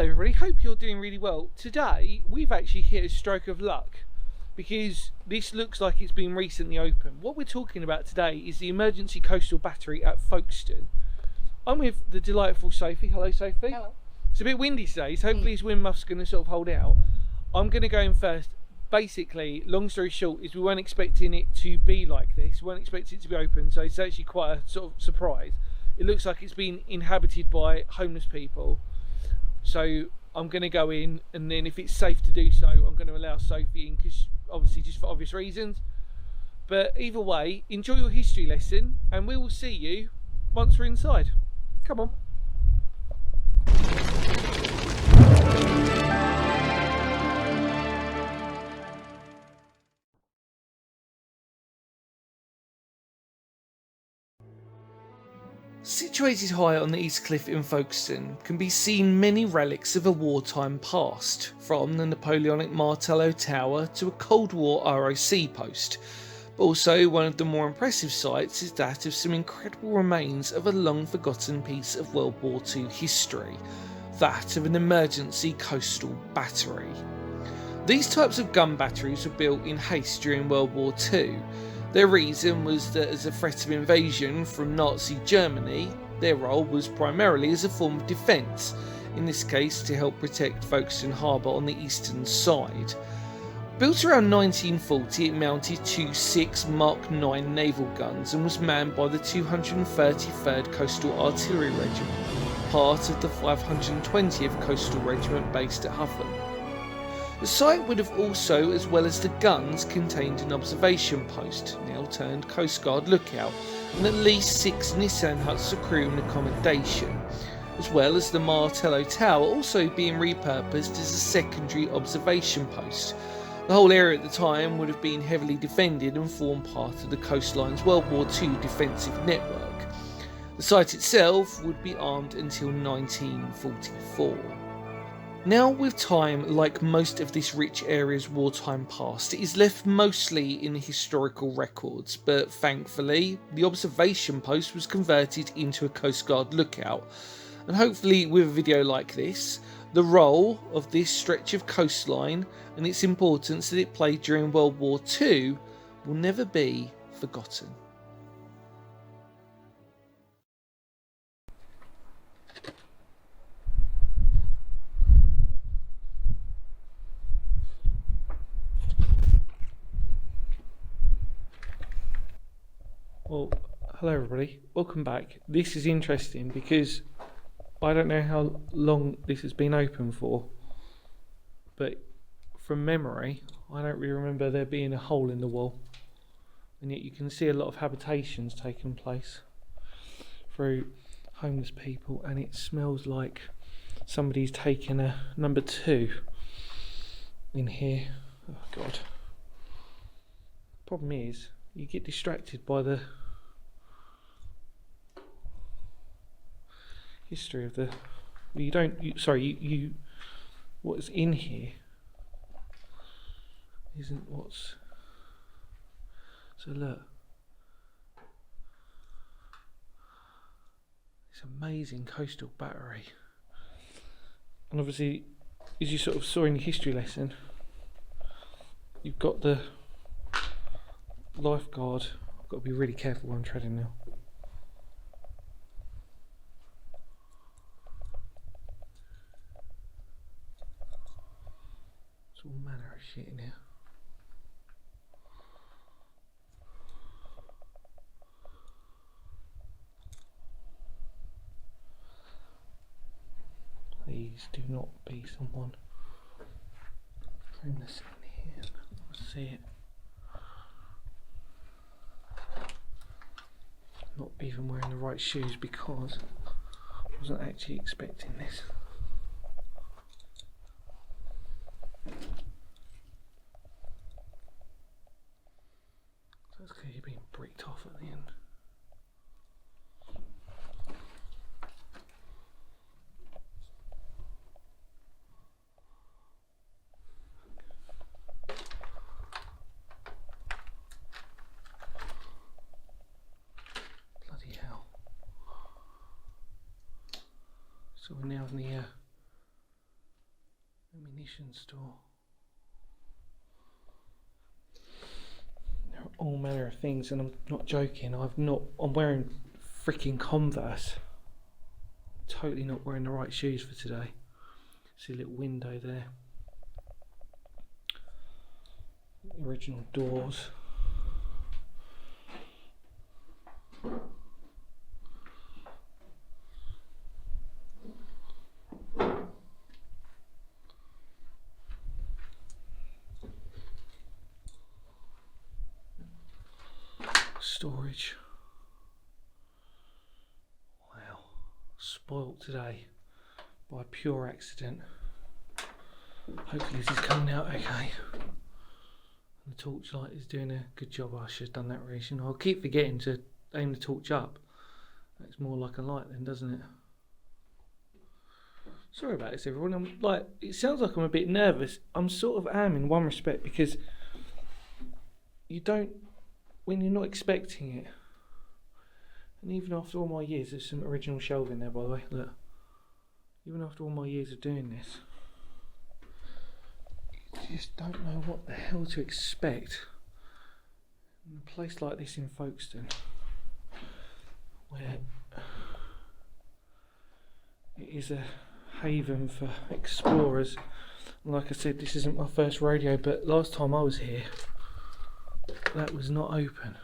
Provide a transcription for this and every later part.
Hello everybody, hope you're doing really well. Today we've actually hit a stroke of luck because this looks like it's been recently opened. What we're talking about today is the emergency coastal battery at Folkestone. I'm with the delightful Sophie. Hello Sophie. Hello. It's a bit windy today, so hopefully this wind muff's going to sort of hold out. I'm going to go in first. Basically, long story short, is we weren't expecting it to be like this. We weren't expecting it to be open, so it's actually quite a sort of surprise. It looks like it's been inhabited by homeless people. So I'm going to go in, and then if it's safe to do so, I'm going to allow Sophie in, because obviously just for obvious reasons. But either way, enjoy your history lesson, and we will see you once we're inside. Come on. Situated high on the east cliff in Folkestone can be seen many relics of a wartime past, from the Napoleonic Martello Tower to a Cold War ROC post. But also one of the more impressive sights is that of some incredible remains of a long forgotten piece of World War II history, that of an emergency coastal battery. These types of gun batteries were built in haste during World War II. Their reason was that as a threat of invasion from Nazi Germany, their role was primarily as a form of defence, in this case to help protect Folkestone Harbour on the eastern side. Built around 1940, it mounted two 6 Mark 9 naval guns and was manned by the 233rd Coastal Artillery Regiment, part of the 520th Coastal Regiment based at Huffam. The site would have also, as well as the guns, contained an observation post, now turned Coast Guard lookout, and at least 6 Nissan huts for crew and accommodation, as well as the Martello Tower also being repurposed as a secondary observation post. The whole area at the time would have been heavily defended and formed part of the coastline's World War II defensive network. The site itself would be armed until 1944. Now, with time, like most of this rich area's wartime past, it is left mostly in historical records, but thankfully, the observation post was converted into a Coast Guard lookout, and hopefully with a video like this, the role of this stretch of coastline and its importance that it played during World War II will never be forgotten. Well, hello everybody, welcome back. This is interesting because I don't know how long this has been open for, but from memory I don't really remember there being a hole in the wall, and yet you can see a lot of habitations taking place through homeless people, and it smells like somebody's taken a number 2 in here. Oh god. Problem is, you get distracted by the history of the. What's in here isn't what's. So look, this amazing coastal battery, and obviously, as you sort of saw in the history lesson, you've got the lifeguard. I've got to be really careful where I'm treading now. It's all manner of shit in here. Please do not be someone homeless in here. I see it. Not even wearing the right shoes because I wasn't actually expecting this. So that's because you're being bricked off at the end. So we're now in the ammunition store. There are all manner of things, and I'm not joking. I'm wearing freaking Converse. Totally not wearing the right shoes for today. See a little window there. Original doors. Storage. Wow, spoilt today by pure accident. Hopefully this is coming out okay. The torchlight is doing a good job. I should have done that reason. I'll keep forgetting to aim the torch up. It's more like a light then, doesn't it? Sorry about this, everyone. It sounds like I'm a bit nervous. I'm sort of am in one respect, because when you're not expecting it, and even after all my years, there's some original shelving there, by the way, look. Even after all my years of doing this, you just don't know what the hell to expect in a place like this in Folkestone, where it is a haven for explorers. And like I said, this isn't my first rodeo, but last time I was here, that was not open.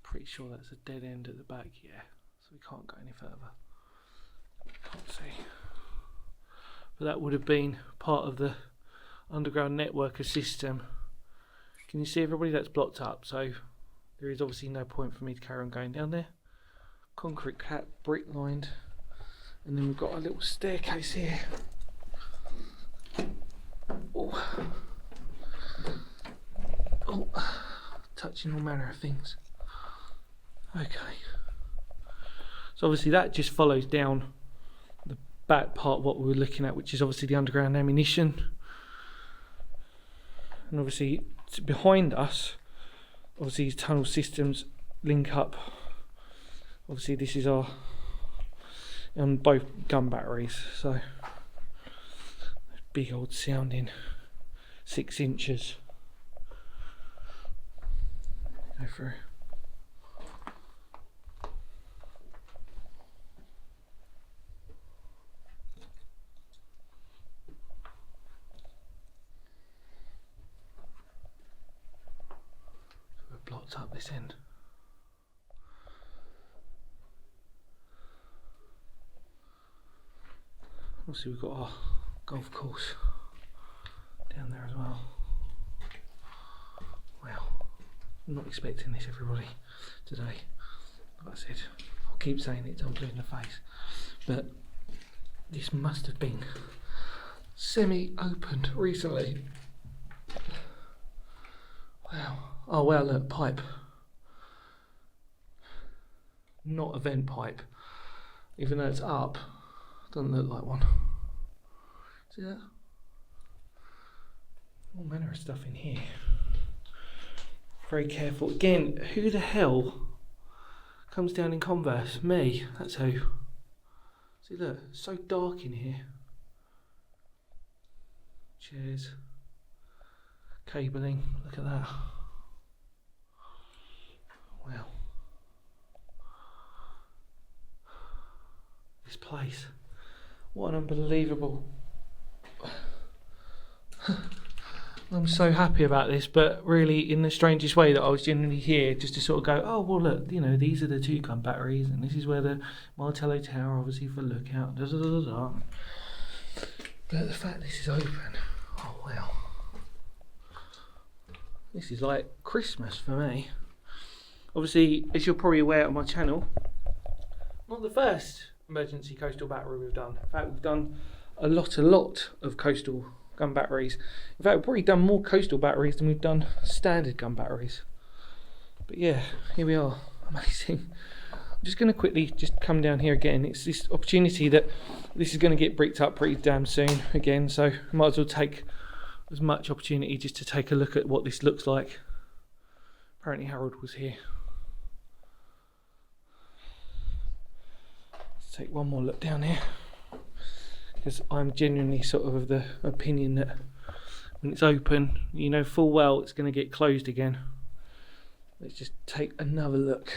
Pretty sure that's a dead end at the back, yeah, so we can't go any further. Can't see. But that would have been part of the underground network of system. Can you see everybody? That's blocked up, so there is obviously no point for me to carry on going down there. Concrete cap, brick lined, and then we've got a little staircase here. Oh, touching all manner of things. Okay, so obviously that just follows down the back part of what we were looking at, which is obviously the underground ammunition. And obviously behind us, obviously these tunnel systems link up. Obviously this is our both gun batteries, so big old sounding 6 inches. Go through. We've blocked up this end. Also, we've got our golf course down there as well. Wow, I'm not expecting this, everybody, today. Like I said, I'll keep saying it till I'm blue in the face, but this must have been semi-opened recently. Wow. Oh wow, look, pipe. Not a vent pipe. Even though it's up, doesn't look like one. See that? All manner of stuff in here. Very careful. Again, who the hell comes down in Converse? Me, that's who. See, look, it's so dark in here. Chairs. Cabling, look at that. Wow. This place. What an unbelievable... I'm so happy about this, but really in the strangest way that I was genuinely here just to sort of go, oh, well, look, you know, these are the 2 gun batteries, and this is where the Martello Tower, obviously, for lookout, da da da da da. But the fact this is open, oh, wow. This is like Christmas for me. Obviously, as you're probably aware on my channel, not the first emergency coastal battery we've done. In fact, we've done a lot of coastal gun batteries. In fact, we've probably done more coastal batteries than we've done standard gun batteries. But yeah, here we are. Amazing. I'm just going to quickly just come down here again. It's this opportunity that this is going to get bricked up pretty damn soon again, so I might as well take as much opportunity just to take a look at what this looks like. Apparently Harold was here. Let's take one more look down here. because I'm genuinely sort of the opinion that when it's open, you know full well it's going to get closed again. Let's just take another look.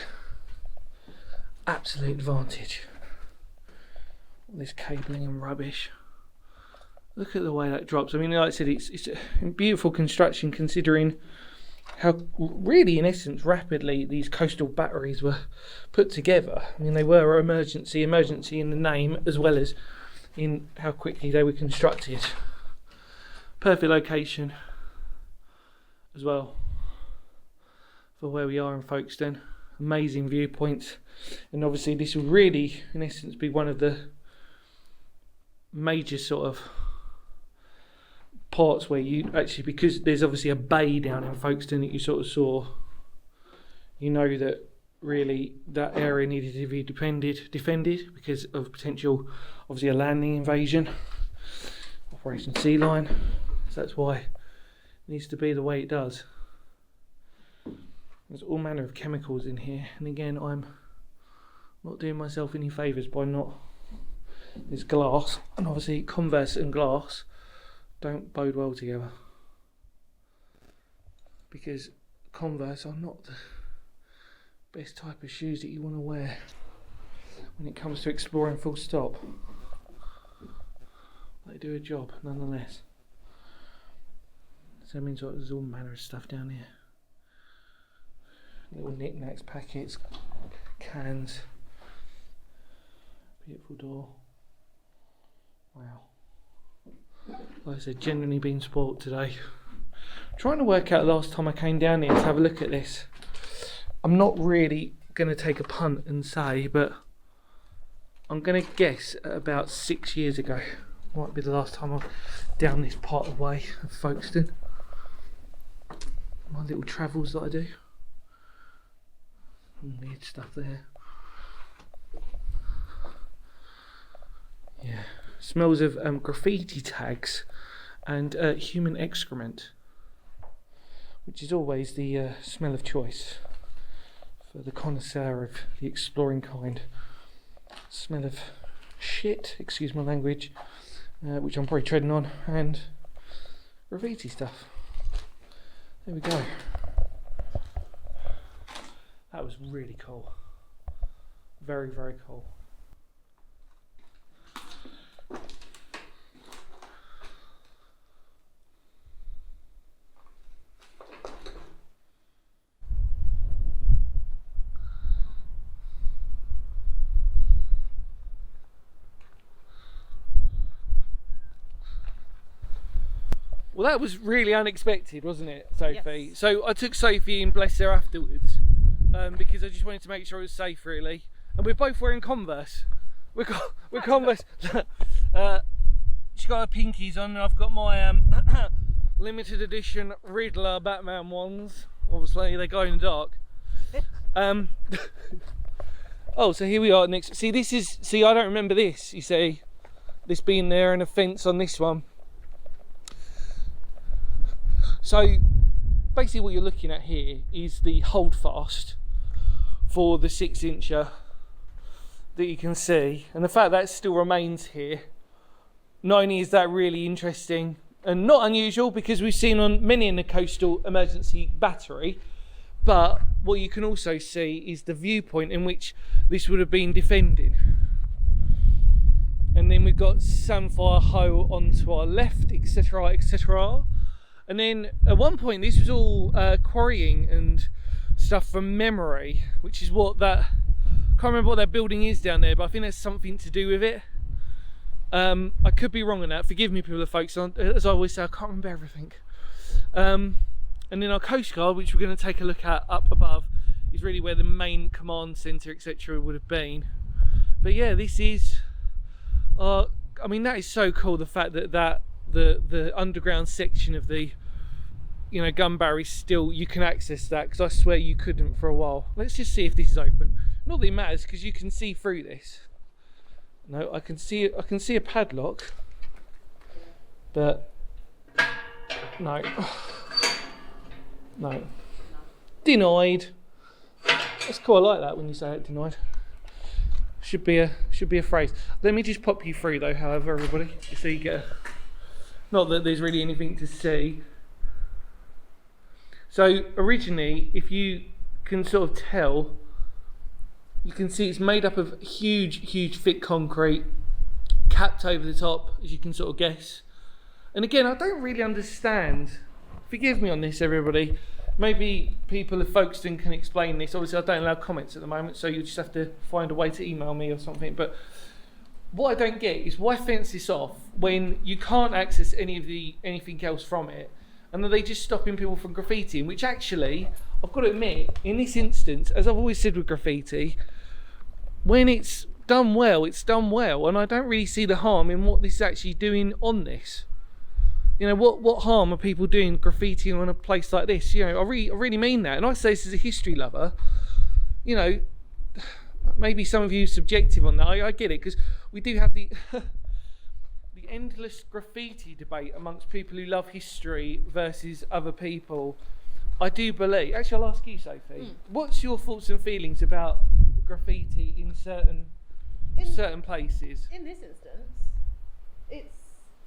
Absolute advantage. All this cabling and rubbish. Look at the way that drops. I mean, like I said, it's a beautiful construction considering how really, in essence, rapidly these coastal batteries were put together. I mean, they were emergency in the name as well as in how quickly they were constructed. Perfect location as well for where we are in Folkestone. Amazing viewpoints, and obviously this will really, in essence, be one of the major sort of parts where you actually, because there's obviously a bay down in Folkestone that you sort of saw, you know that really that area needed to be defended because of potential, obviously, a landing invasion, Operation Sea Lion. So that's why it needs to be the way it does. There's all manner of chemicals in here, and again, I'm not doing myself any favours by not. There's glass, and obviously Converse and glass don't bode well together, because Converse are not the best type of shoes that you want to wear when it comes to exploring, full stop. They do a job nonetheless. So that means there's all manner of stuff down here. Little knickknacks, packets, cans. Beautiful door. Wow. Like I said, genuinely been spoilt today. I'm trying to work out last time I came down here to have a look at this. I'm not really going to take a punt and say, but I'm going to guess at about 6 years ago. Might be the last time I'm down this part of the way of Folkestone. My little travels that I do. Weird stuff there. Yeah, smells of graffiti tags and human excrement, which is always the smell of choice for the connoisseur of the exploring kind. Smell of shit, excuse my language, which I'm probably treading on, and graffiti stuff. There we go. That was really cool. Very, very cool. Well, that was really unexpected, wasn't it, Sophie? Yes. So I took Sophie and bless her afterwards, because I just wanted to make sure it was safe, really. And we're both wearing Converse. We're Converse. She's got her pinkies on, and I've got my limited edition Riddler Batman ones. Obviously, they glow in the dark. Oh, so here we are next. See, this is. See, I don't remember this. You see, this being there and a fence on this one. So basically what you're looking at here is the holdfast for the 6-incher that you can see, and the fact that it still remains here, not only is that really interesting and not unusual because we've seen on many in the coastal emergency battery, but what you can also see is the viewpoint in which this would have been defending. And then we've got Samphire Hoe onto our left, etc, etc. And then at one point this was all quarrying and stuff from memory, which is what that, I can't remember what that building is down there, but I think there's something to do with it. I could be wrong on that, forgive me people of folks, as I always say, I can't remember everything. And then our Coast Guard, which we're going to take a look at up above, is really where the main command centre, etc. would have been. But yeah, this is, I mean, that is so cool, the fact that the underground section of the, you know, gun barrel is still, you can access that, because I swear you couldn't for a while. Let's just see if this is open. Not that it matters, because you can see through this. No, I can see a padlock, but no, no, denied. That's cool. I like that when you say it, denied. Should be a phrase. Let me just pop you through though, however, everybody, so you get a, not that there's really anything to see. So originally, if you can sort of tell, you can see it's made up of huge thick concrete, capped over the top, as you can sort of guess. And again, I don't really understand, forgive me on this everybody, maybe people of Folkestone can explain this. Obviously I don't allow comments at the moment, so you just have to find a way to email me or something. But what I don't get is why fence this off when you can't access anything else from it, and then they just stopping people from graffitiing, which actually, I've got to admit, in this instance, as I've always said with graffiti, when it's done well, and I don't really see the harm in what this is actually doing on this. You know, what harm are people doing graffitiing on a place like this? You know, I really mean that. And I say this as a history lover. You know, maybe some of you are subjective on that. I get it, because we do have the the endless graffiti debate amongst people who love history versus other people. I do believe. Actually, I'll ask you, Sophie. What's your thoughts and feelings about graffiti in certain places? In this instance, it's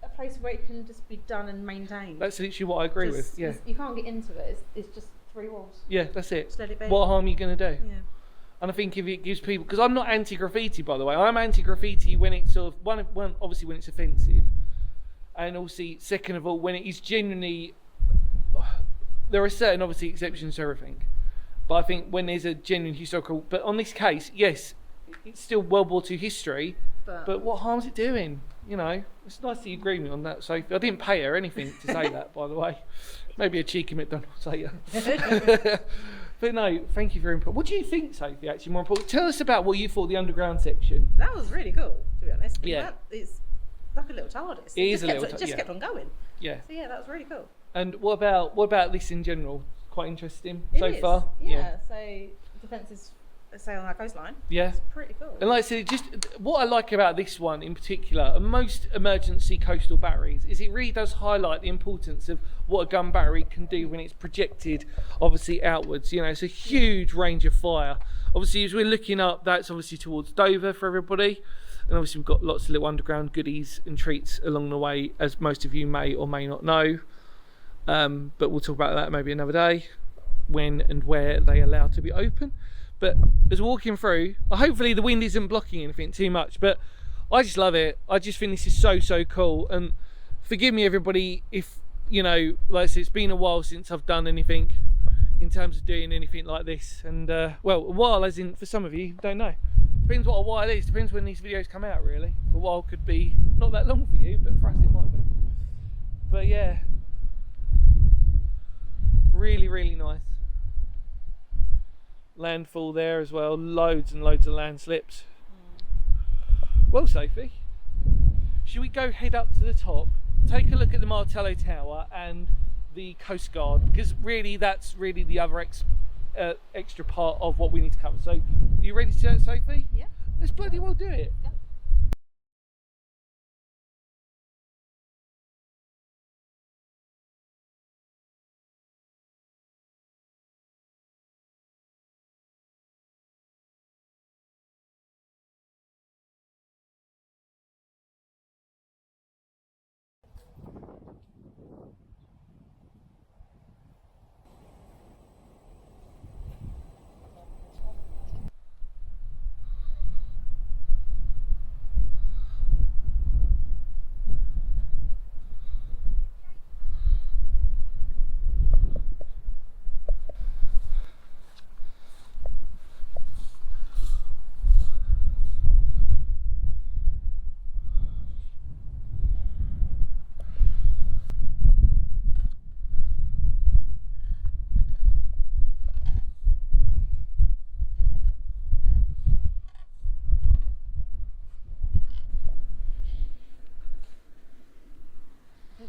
a place where it can just be done and maintained. That's literally what I agree with. Yeah. You can't get into it. It's just 3 walls. Yeah, that's it. Just let it be. What harm are you going to do? Yeah. And I think if it gives people, because I'm not anti-graffiti, by the way. I'm anti-graffiti when it's sort of one, obviously when it's offensive, and also second of all when it is genuinely. There are certain obviously exceptions to everything, but I think when there's a genuine historical. But on this case, yes, it's still World War II history. But what harm's it doing? You know, it's nice that you agree with me on that, Sophie. I didn't pay her anything to say that, by the way. Maybe a cheeky McDonald's later. But no, thank you for your input. What do you think, Sophie, actually, more important? Tell us about what you thought of the underground section. That was really cool, to be honest. Yeah. It's like a little TARDIS. It is a little TARDIS. It just kept on going. Yeah. So yeah, that was really cool. And what about this in general? Quite interesting so It is. far? Yeah, so defences, say on our coastline. Yeah. It's pretty cool. And like I said, just what I like about this one in particular, and most emergency coastal batteries, is it really does highlight the importance of what a gun battery can do when it's projected, obviously outwards. You know, it's a huge range of fire. Obviously, as we're looking up, that's obviously towards Dover for everybody. And obviously, we've got lots of little underground goodies and treats along the way, as most of you may or may not know. But we'll talk about that maybe another day, when and where they allow to be open. But as we're walking through, hopefully the wind isn't blocking anything too much, but I just love it. I just think this is so cool. And forgive me everybody if, you know, like I said, it's been a while since I've done anything in terms of doing anything like this. And well, a while as in, for some of you, don't know. Depends what a while is, depends when these videos come out really. A while could be not that long for you, but for us it might be. But yeah, really nice. Landfall there as well, loads and loads of landslips. Well, Sophie, should we go head up to the top, take a look at the Martello Tower and the Coast Guard, because really that's really the other extra part of what we need to cover. So, are you ready to do it, Sophie? Yeah. Let's bloody well do it. Yeah.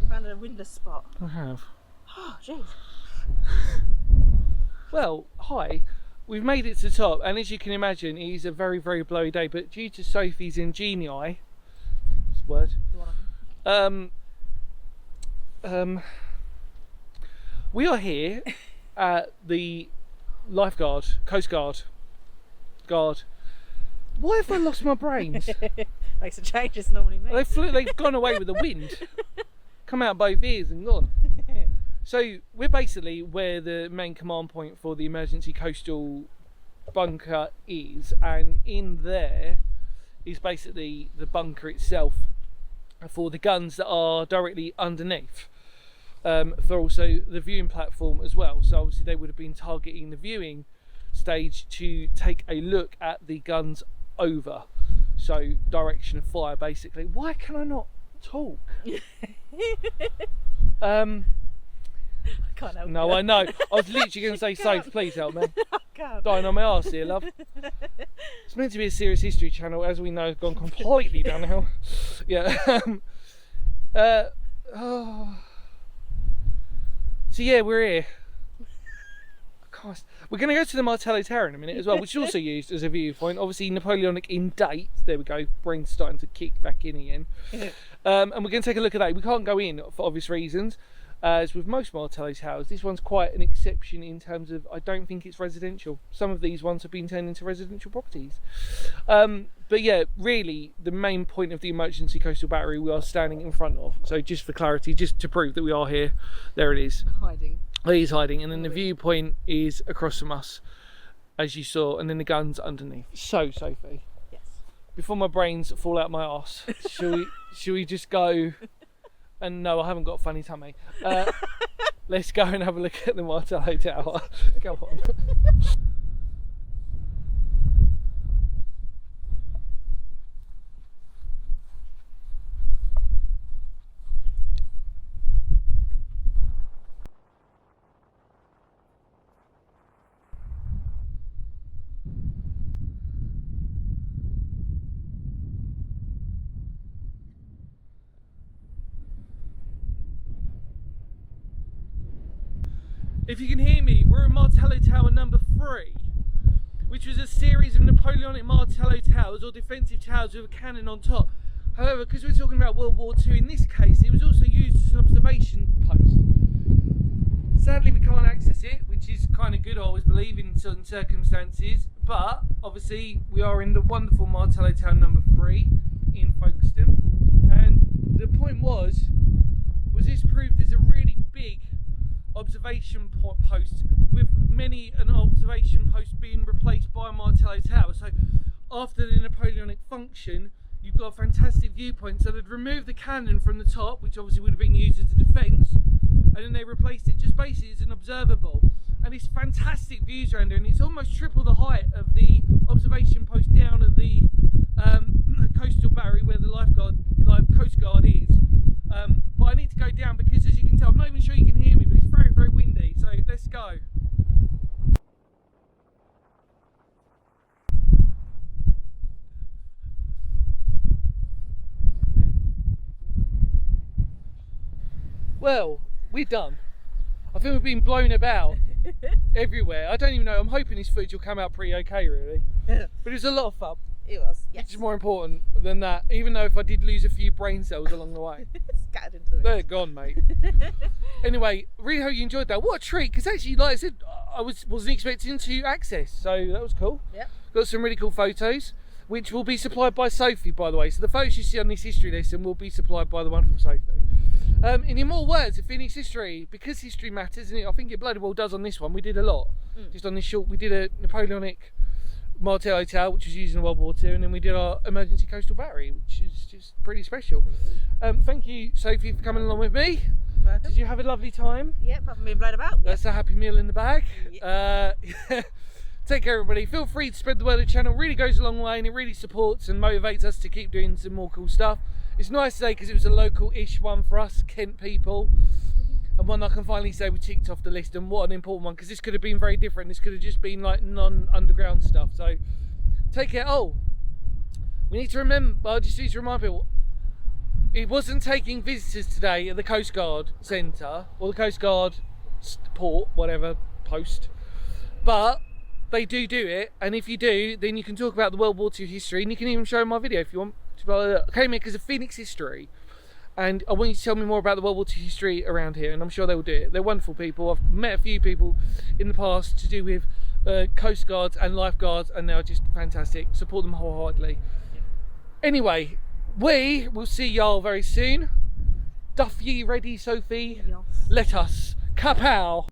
Found a windless spot. I have. Oh, jeez. Well, hi. We've made it to the top, and as you can imagine, it is a very blowy day. But due to Sophie's ingenii, this word, we are here at the lifeguard, Coast Guard, Why have I lost my brains? Makes a change, it's normally me. They've gone away with the wind. Come out both ears and gone. So we're basically where the main command point for the emergency coastal bunker is, and in there is basically the bunker itself for the guns that are directly underneath. For also the viewing platform as well. So obviously they would have been targeting the viewing stage to take a look at the guns over. So direction of fire, basically. Why can I not talk? I can't help No, you. I know. I was literally going to say, Soph, please help me. I can't. Dying on my arse here, love. It's meant to be a serious history channel, as we know, has gone completely downhill. Yeah. So yeah, we're here. Christ. We're going to go to the Martello Tower in a minute as well, which is also used as a viewpoint. Obviously, Napoleonic in date. There we go. Brain's starting to kick back in again. And we're going to take a look at that. We can't go in for obvious reasons. As with most Martello Towers, this one's quite an exception in terms of, I don't think it's residential. Some of these ones have been turned into residential properties. But yeah, really, the main point of the emergency coastal battery we are standing in front of. So just for clarity, just to prove that we are here, there it is. Hiding. He's hiding, and then the viewpoint is across from us, as you saw, and then the gun's underneath. So, Sophie, Yes. before my brains fall out my arse, shall we just go? And no, I haven't got a funny tummy. Let's go and have a look at the Martello Tower. Go on. If you can hear me, we're at Martello Tower number 3, which was a series of Napoleonic Martello towers, or defensive towers with a cannon on top. However, because we're talking about World War II in this case, it was also used as an observation post. Sadly, we can't access it, which is kind of good, I always believe, in certain circumstances. But, obviously, we are in the wonderful Martello Tower number 3 in Folkestone. And the point was this proved as a really big observation post, with many an observation post being replaced by Martello Tower. So after the Napoleonic function, you've got a fantastic viewpoint. So they'd removed the cannon from the top, which obviously would have been used as a defence, and then they replaced it just basically as an observable. And it's fantastic views around there, and it's almost triple the height of the observation post down at the coastal battery where the Coast Guard is. But I need to go down because, as you can tell, I'm not even sure you can hear me, but it's very, very windy. So let's go. Well, we're done. I think we've been blown about everywhere. I don't even know. I'm hoping this footage will come out pretty okay, really. But it was a lot of fun. It was, yes. Which is more important than that, even though if I did lose a few brain cells along the way. Scattered into the wind. They're gone, mate. Anyway, really hope you enjoyed that. What a treat, because actually, like I said, I wasn't expecting to access, so that was cool. Yep. Got some really cool photos, which will be supplied by Sophie, by the way. So the photos you see on this history lesson will be supplied by the wonderful Sophie. In more words of Phoenix history, because history matters, and I think it bloody well does on this one, we did a lot. Just on this short, we did a Napoleonic Martello Tower, which was used in World War II, and then we did our emergency coastal battery, which is just pretty special. Thank you, Sophie, for coming along with me. Welcome. Did you have a lovely time? Yeah, apart from being blown about. That's a happy meal in the bag. Yeah. Take care, everybody. Feel free to spread the word of the channel. It really goes a long way, and it really supports and motivates us to keep doing some more cool stuff. It's nice today because it was a local-ish one for us, Kent people. And one I can finally say we ticked off the list, and what an important one, because this could have been very different. This could have just been like non-underground stuff. So take care. Oh, we need to remember, I just need to remind people, it wasn't taking visitors today at the Coast Guard Centre, or the Coast Guard port, whatever, post. But they do it, and if you do, then you can talk about the World War II history, and you can even show my video if you want. I came here because of Phoenix history, and I want you to tell me more about the World War II history around here, and I'm sure they will do it. They're wonderful people. I've met a few people in the past to do with Coast Guards and lifeguards, and they're just fantastic. Support them wholeheartedly. Anyway, we will see y'all very soon. Duff ye ready, Sophie? Yes. Let us kapow!